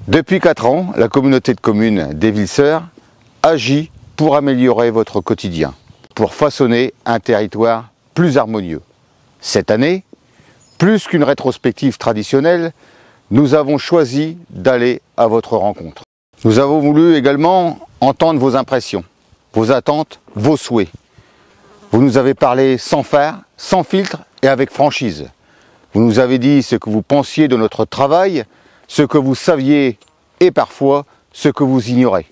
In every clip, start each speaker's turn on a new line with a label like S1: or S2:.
S1: Depuis 4 ans, la communauté de communes des Vilseurs agit pour améliorer votre quotidien, pour façonner un territoire plus harmonieux. Cette année, plus qu'une rétrospective traditionnelle, nous avons choisi d'aller à votre rencontre. Nous avons voulu également entendre vos impressions, vos attentes, vos souhaits. Vous nous avez parlé sans phare, sans filtre et avec franchise. Vous nous avez dit ce que vous pensiez de notre travail, ce que vous saviez et parfois ce que vous ignorez.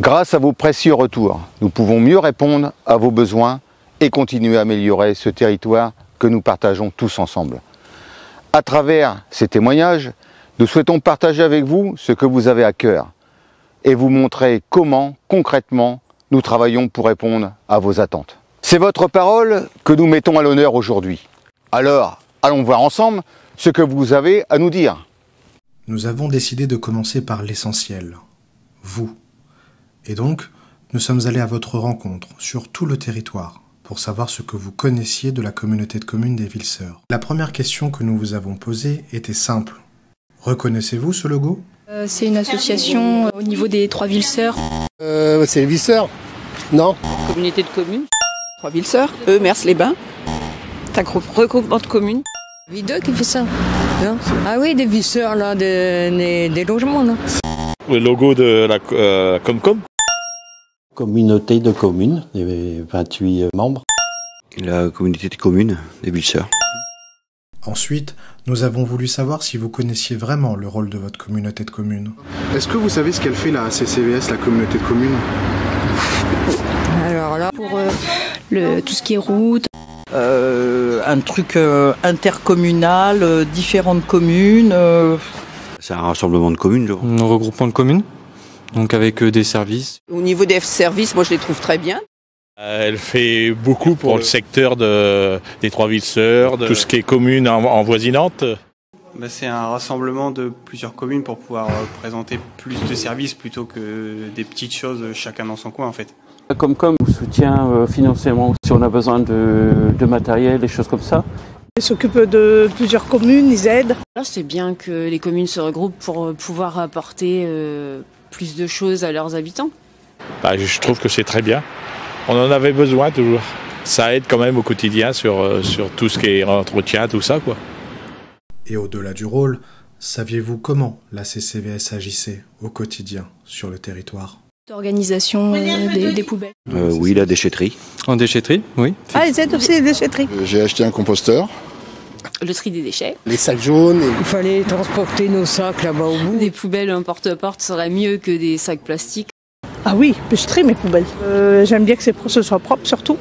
S1: Grâce à vos précieux retours, nous pouvons mieux répondre à vos besoins et continuer à améliorer ce territoire que nous partageons tous ensemble. À travers ces témoignages, nous souhaitons partager avec vous ce que vous avez à cœur et vous montrer comment, concrètement, nous travaillons pour répondre à vos attentes. C'est votre parole que nous mettons à l'honneur aujourd'hui. Alors, allons voir ensemble ce que vous avez à nous dire.
S2: Nous avons décidé de commencer par l'essentiel, vous. Et donc, nous sommes allés à votre rencontre sur tout le territoire pour savoir ce que vous connaissiez de la communauté de communes des Vilseurs. La première question que nous vous avons posée était simple. Reconnaissez-vous ce logo ?
S3: C'est une association au niveau des 3 Vilseurs.
S4: C'est les Vilseurs, non ?
S5: Communauté de communes. 3 Vilseurs, Mers-les-Bains. C'est un regroupement de communes.
S6: Videux qui fait ça, non ? Ah oui, des Vilseurs, là, des logements, là.
S7: Le logo de la Comcom.
S8: Communauté de communes, des 28 membres.
S9: La communauté de communes des Vilseurs.
S2: Ensuite, nous avons voulu savoir si vous connaissiez vraiment le rôle de votre communauté de communes.
S10: Est-ce que vous savez ce qu'elle fait la CCVS, la communauté de communes ?
S6: Alors là,
S3: Pour tout ce qui est route.
S5: Un truc intercommunal, différentes communes.
S9: C'est un rassemblement de communes, genre.
S11: Un regroupement de communes, donc avec des services.
S5: Au niveau des services, moi je les trouve très bien.
S7: Elle fait beaucoup pour le secteur des 3 Vilseurs, tout ce qui est commune en voisinante.
S12: C'est un rassemblement de plusieurs communes pour pouvoir présenter plus de services plutôt que des petites choses chacun dans son coin en fait.
S13: Comcom vous soutient financièrement si on a besoin de matériel, des choses comme ça.
S14: Ils s'occupent de plusieurs communes, ils aident.
S15: C'est bien que les communes se regroupent pour pouvoir apporter plus de choses à leurs habitants.
S7: Je trouve que c'est très bien. On en avait besoin toujours. Ça aide quand même au quotidien sur tout ce qui est entretien, tout ça, quoi.
S2: Et au-delà du rôle, saviez-vous comment la CCVS agissait au quotidien sur le territoire ?
S3: D'organisation des poubelles.
S9: Oui, la déchetterie.
S11: En déchetterie, oui.
S14: Ah, ils aident aussi les déchetteries.
S10: J'ai acheté un composteur.
S15: Le tri des déchets.
S4: Les sacs jaunes.
S6: il fallait transporter nos sacs là-bas au bout.
S15: Des poubelles en porte-à-porte serait mieux que des sacs plastiques.
S14: Ah oui, je trie mes poubelles. J'aime bien que ce soit propre surtout.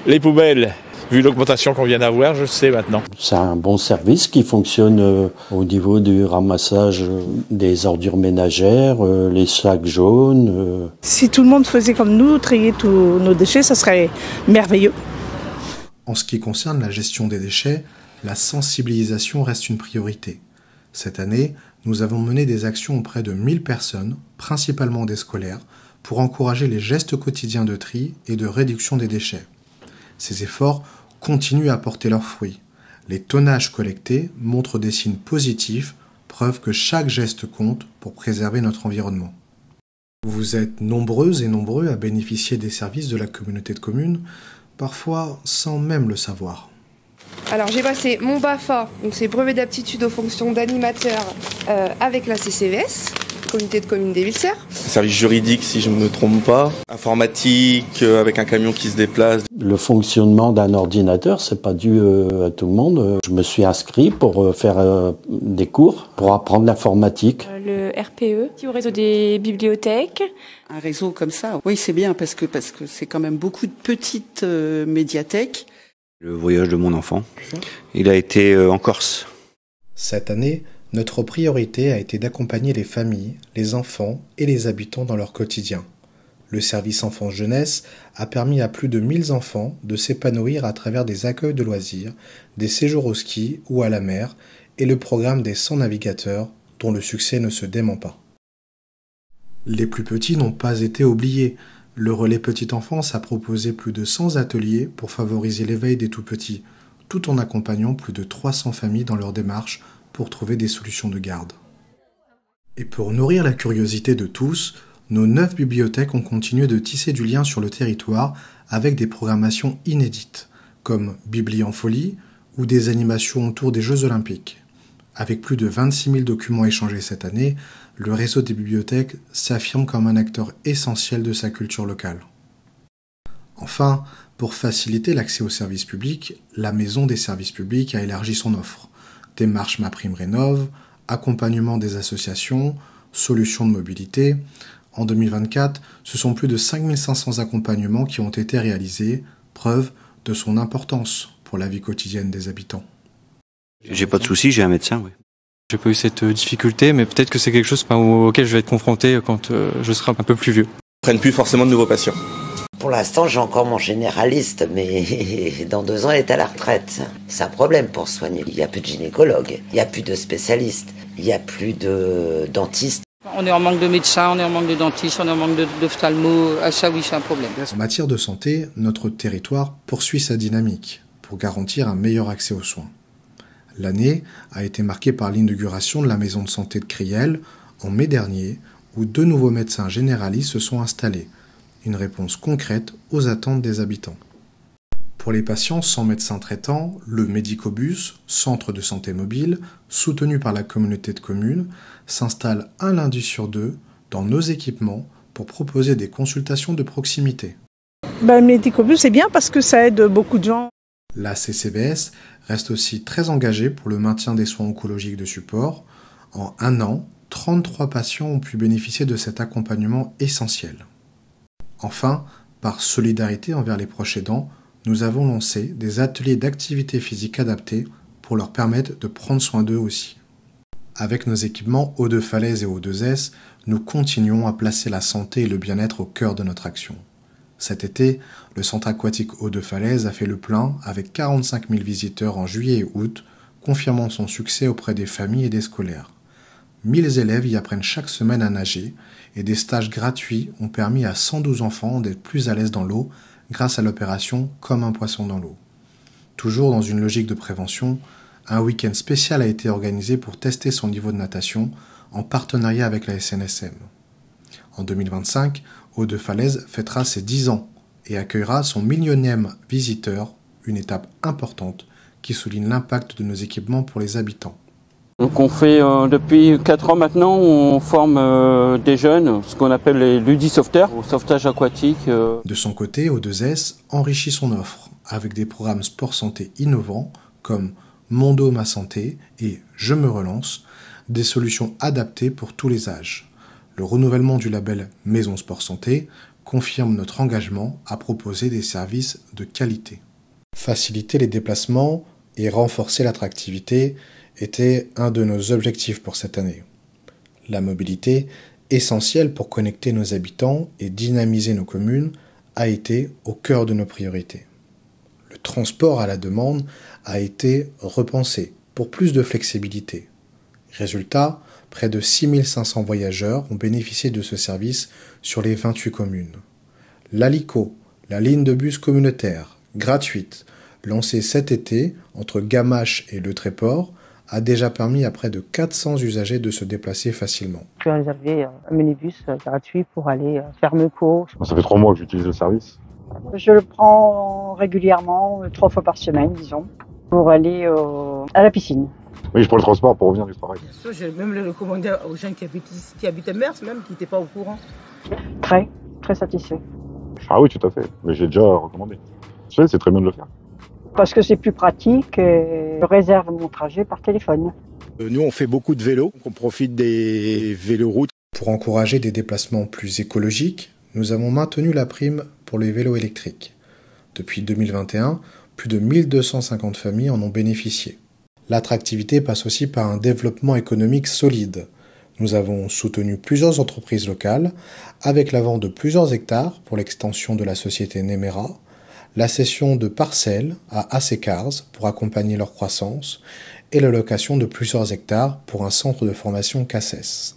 S7: Les poubelles, vu l'augmentation qu'on vient d'avoir, je sais maintenant.
S8: C'est un bon service qui fonctionne au niveau du ramassage des ordures ménagères, les sacs jaunes.
S14: Si tout le monde faisait comme nous, trier tous nos déchets, ça serait merveilleux.
S2: En ce qui concerne la gestion des déchets, la sensibilisation reste une priorité. Cette année, nous avons mené des actions auprès de 1000 personnes, principalement des scolaires, pour encourager les gestes quotidiens de tri et de réduction des déchets. Ces efforts continuent à porter leurs fruits. Les tonnages collectés montrent des signes positifs, preuve que chaque geste compte pour préserver notre environnement. Vous êtes nombreuses et nombreux à bénéficier des services de la communauté de communes, parfois sans même le savoir.
S16: Alors j'ai passé mon BAFA, donc c'est brevet d'aptitude aux fonctions d'animateur avec la CCVS, communauté de communes des Vilseurs.
S17: Service juridique si je ne me trompe pas, informatique avec un camion qui se déplace.
S8: Le fonctionnement d'un ordinateur, c'est pas dû à tout le monde. Je me suis inscrit pour faire des cours, pour apprendre l'informatique.
S3: Le RPE, au réseau des bibliothèques.
S5: Un réseau comme ça, oui c'est bien parce que c'est quand même beaucoup de petites médiathèques.
S9: Le voyage de mon enfant, il a été en Corse.
S2: Cette année, notre priorité a été d'accompagner les familles, les enfants et les habitants dans leur quotidien. Le service enfance-jeunesse a permis à plus de 1000 enfants de s'épanouir à travers des accueils de loisirs, des séjours au ski ou à la mer et le programme des 100 navigateurs dont le succès ne se dément pas. Les plus petits n'ont pas été oubliés. Le Relais Petite Enfance a proposé plus de 100 ateliers pour favoriser l'éveil des tout-petits, tout en accompagnant plus de 300 familles dans leur démarche pour trouver des solutions de garde. Et pour nourrir la curiosité de tous, nos 9 bibliothèques ont continué de tisser du lien sur le territoire avec des programmations inédites, comme Bibli en folie ou des animations autour des Jeux Olympiques. Avec plus de 26 000 documents échangés cette année, le réseau des bibliothèques s'affirme comme un acteur essentiel de sa culture locale. Enfin, pour faciliter l'accès aux services publics, la Maison des services publics a élargi son offre. Démarche MaPrimeRénov', accompagnement des associations, solutions de mobilité. En 2024, ce sont plus de 5500 accompagnements qui ont été réalisés, preuve de son importance pour la vie quotidienne des habitants.
S9: J'ai pas de soucis, j'ai un médecin, oui.
S11: J'ai pas eu cette difficulté, mais peut-être que c'est quelque chose auquel je vais être confronté quand je serai un peu plus vieux.
S17: Ils prennent plus forcément de nouveaux patients.
S18: Pour l'instant, j'ai encore mon généraliste, mais dans 2 ans, elle est à la retraite. C'est un problème pour soigner. Il n'y a plus de gynécologues, il n'y a plus de spécialistes, il n'y a plus de dentistes.
S19: On est en manque de médecins, on est en manque de dentistes, on est en manque d'ophtalmo. Ah ça oui, c'est un problème.
S2: En matière de santé, notre territoire poursuit sa dynamique pour garantir un meilleur accès aux soins. L'année a été marquée par l'inauguration de la maison de santé de Criel en mai dernier, où 2 nouveaux médecins généralistes se sont installés. Une réponse concrète aux attentes des habitants. Pour les patients sans médecin traitant, le Médicobus, centre de santé mobile, soutenu par la communauté de communes, s'installe un lundi sur 2 dans nos équipements pour proposer des consultations de proximité.
S14: Le Médicobus, c'est bien parce que ça aide beaucoup de gens.
S2: La CCBS reste aussi très engagée pour le maintien des soins oncologiques de support. En 1 an, 33 patients ont pu bénéficier de cet accompagnement essentiel. Enfin, par solidarité envers les proches aidants, nous avons lancé des ateliers d'activité physique adaptés pour leur permettre de prendre soin d'eux aussi. Avec nos équipements Eau-de-Falaise et Eau-2S, nous continuons à placer la santé et le bien-être au cœur de notre action. Cet été, le centre aquatique Eau-de-Falaise a fait le plein avec 45 000 visiteurs en juillet et août, confirmant son succès auprès des familles et des scolaires. 1000 élèves y apprennent chaque semaine à nager et des stages gratuits ont permis à 112 enfants d'être plus à l'aise dans l'eau grâce à l'opération Comme un poisson dans l'eau. Toujours dans une logique de prévention, un week-end spécial a été organisé pour tester son niveau de natation en partenariat avec la SNSM. En 2025, Eau-de-Falaise fêtera ses 10 ans et accueillera son 1 000e visiteur, une étape importante qui souligne l'impact de nos équipements pour les habitants.
S13: Donc on fait depuis 4 ans maintenant, on forme des jeunes, ce qu'on appelle les ludisauveteurs, au sauvetage aquatique.
S2: De son côté, Eau-2S enrichit son offre avec des programmes sport-santé innovants comme Mon dos, ma santé et Je me relance, des solutions adaptées pour tous les âges. Le renouvellement du label Maison Sport Santé confirme notre engagement à proposer des services de qualité. Faciliter les déplacements et renforcer l'attractivité était un de nos objectifs pour cette année. La mobilité, essentielle pour connecter nos habitants et dynamiser nos communes, a été au cœur de nos priorités. Le transport à la demande a été repensé pour plus de flexibilité. Résultat, près de 6500 voyageurs ont bénéficié de ce service sur les 28 communes. L'Alico, la ligne de bus communautaire, gratuite, lancée cet été entre Gamache et Le Tréport, a déjà permis à près de 400 usagers de se déplacer facilement.
S20: Je vais réserver un minibus gratuit pour aller faire mes courses.
S21: Ça fait 3 mois que j'utilise le service.
S20: Je le prends régulièrement, 3 fois par semaine, disons, pour aller à la piscine.
S21: Oui, je prends le transport pour revenir du travail.
S22: J'ai même le recommandé aux gens qui habitent à Mers, même, qui n'étaient pas au courant.
S20: Très satisfait.
S21: Ah oui, tout à fait. Mais j'ai déjà recommandé. C'est très bien de le faire.
S20: Parce que c'est plus pratique et je réserve mon trajet par téléphone.
S23: Nous, on fait beaucoup de vélos, on profite des véloroutes.
S2: Pour encourager des déplacements plus écologiques, nous avons maintenu la prime pour les vélos électriques. Depuis 2021, plus de 1250 familles en ont bénéficié. L'attractivité passe aussi par un développement économique solide. Nous avons soutenu plusieurs entreprises locales avec la vente de plusieurs hectares pour l'extension de la société Nemera, la cession de parcelles à AC-Cars pour accompagner leur croissance et la location de plusieurs hectares pour un centre de formation CACES.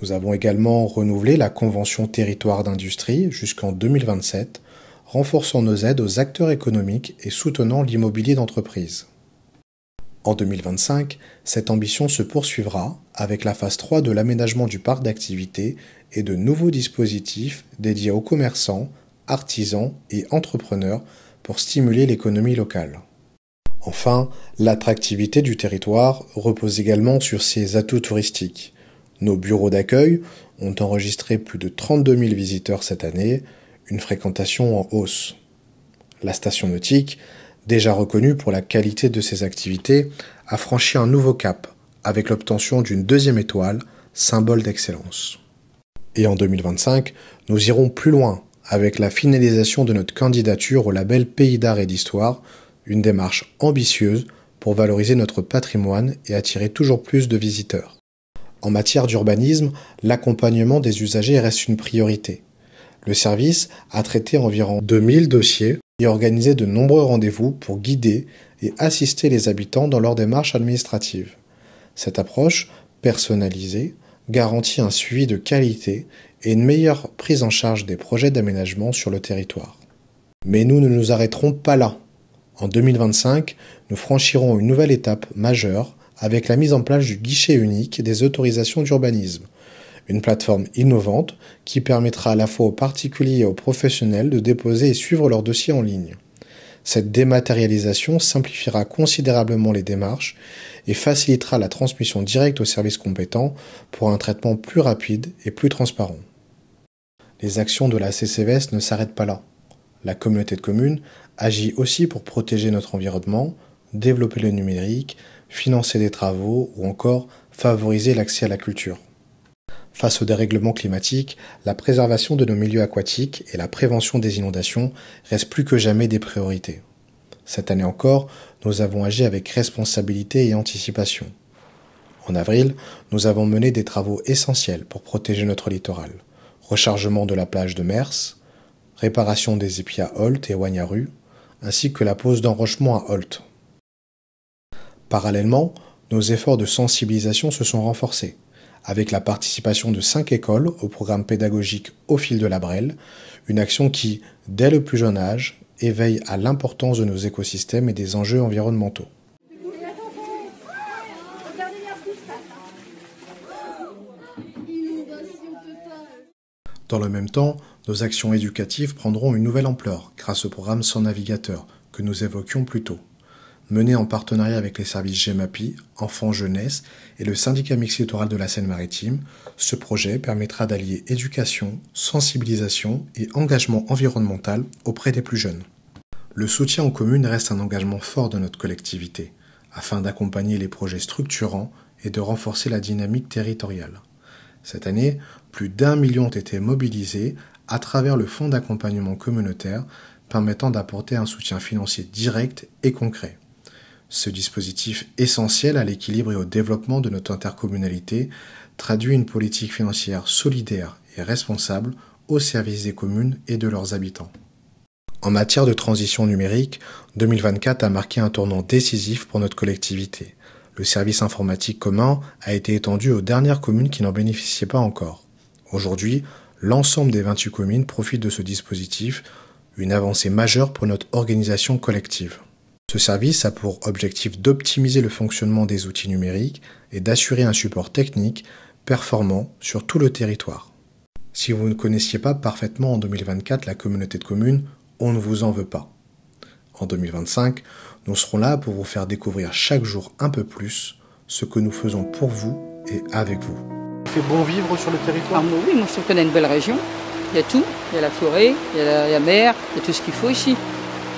S2: Nous avons également renouvelé la convention territoire d'industrie jusqu'en 2027, renforçant nos aides aux acteurs économiques et soutenant l'immobilier d'entreprise. En 2025, cette ambition se poursuivra avec la phase 3 de l'aménagement du parc d'activités et de nouveaux dispositifs dédiés aux commerçants, artisans et entrepreneurs pour stimuler l'économie locale. Enfin, l'attractivité du territoire repose également sur ses atouts touristiques. Nos bureaux d'accueil ont enregistré plus de 32 000 visiteurs cette année, une fréquentation en hausse. La station nautique, déjà reconnue pour la qualité de ses activités, a franchi un nouveau cap avec l'obtention d'une 2e étoile, symbole d'excellence. Et en 2025, nous irons plus loin avec la finalisation de notre candidature au label Pays d'Art et d'Histoire, une démarche ambitieuse pour valoriser notre patrimoine et attirer toujours plus de visiteurs. En matière d'urbanisme, l'accompagnement des usagers reste une priorité. Le service a traité environ 2000 dossiers et organisé de nombreux rendez-vous pour guider et assister les habitants dans leur démarche administrative. Cette approche, personnalisée, garantit un suivi de qualité et une meilleure prise en charge des projets d'aménagement sur le territoire. Mais nous ne nous arrêterons pas là. En 2025, nous franchirons une nouvelle étape majeure avec la mise en place du guichet unique des autorisations d'urbanisme, une plateforme innovante qui permettra à la fois aux particuliers et aux professionnels de déposer et suivre leurs dossiers en ligne. Cette dématérialisation simplifiera considérablement les démarches et facilitera la transmission directe aux services compétents pour un traitement plus rapide et plus transparent. Les actions de la CCVS ne s'arrêtent pas là. La communauté de communes agit aussi pour protéger notre environnement, développer le numérique, financer des travaux ou encore favoriser l'accès à la culture. Face au dérèglement climatique, la préservation de nos milieux aquatiques et la prévention des inondations restent plus que jamais des priorités. Cette année encore, nous avons agi avec responsabilité et anticipation. En avril, nous avons mené des travaux essentiels pour protéger notre littoral. Rechargement de la plage de Mers, réparation des épis à Holt et Wagnaru, ainsi que la pose d'enrochement à Holt. Parallèlement, nos efforts de sensibilisation se sont renforcés, avec la participation de 5 écoles au programme pédagogique Au fil de la Brelle, une action qui, dès le plus jeune âge, éveille à l'importance de nos écosystèmes et des enjeux environnementaux. Dans le même temps, nos actions éducatives prendront une nouvelle ampleur grâce au programme Sans navigateur que nous évoquions plus tôt. Mené en partenariat avec les services GEMAPI, Enfants Jeunesse et le syndicat mixte littoral de la Seine-Maritime, ce projet permettra d'allier éducation, sensibilisation et engagement environnemental auprès des plus jeunes. Le soutien aux communes reste un engagement fort de notre collectivité, afin d'accompagner les projets structurants et de renforcer la dynamique territoriale. Cette année, plus d'1 million ont été mobilisés à travers le fonds d'accompagnement communautaire permettant d'apporter un soutien financier direct et concret. Ce dispositif essentiel à l'équilibre et au développement de notre intercommunalité traduit une politique financière solidaire et responsable au service des communes et de leurs habitants. En matière de transition numérique, 2024 a marqué un tournant décisif pour notre collectivité. Le service informatique commun a été étendu aux dernières communes qui n'en bénéficiaient pas encore. Aujourd'hui, l'ensemble des 28 communes profitent de ce dispositif, une avancée majeure pour notre organisation collective. Ce service a pour objectif d'optimiser le fonctionnement des outils numériques et d'assurer un support technique performant sur tout le territoire. Si vous ne connaissiez pas parfaitement en 2024 la communauté de communes, on ne vous en veut pas. En 2025, nous serons là pour vous faire découvrir chaque jour un peu plus ce que nous faisons pour vous et avec vous. Il fait bon vivre sur le territoire ?
S19: Oui, moi je trouve qu'on a une belle région. Il y a tout, il y a la forêt, il y a la mer, il y a tout ce qu'il faut ici.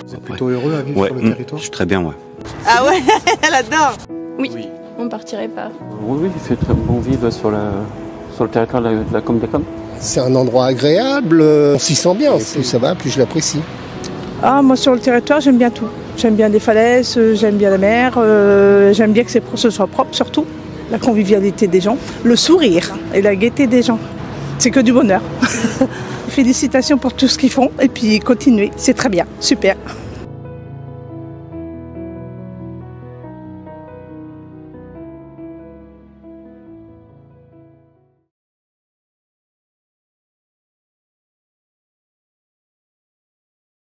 S2: Vous êtes plutôt heureux à vivre sur le territoire ?
S9: Je suis très bien, ouais.
S16: Ah ouais, elle adore.
S3: Oui, on partirait pas.
S13: Oui, il fait très bon vivre sur le territoire de la commune de Com.
S4: C'est un endroit agréable, on s'y sent bien. Plus ça va, plus je l'apprécie.
S14: Ah, moi sur le territoire, j'aime bien tout. J'aime bien les falaises, j'aime bien la mer, j'aime bien que ce soit propre surtout. La convivialité des gens, le sourire et la gaieté des gens. C'est que du bonheur. Félicitations pour tout ce qu'ils font et puis continuez, c'est très bien, super.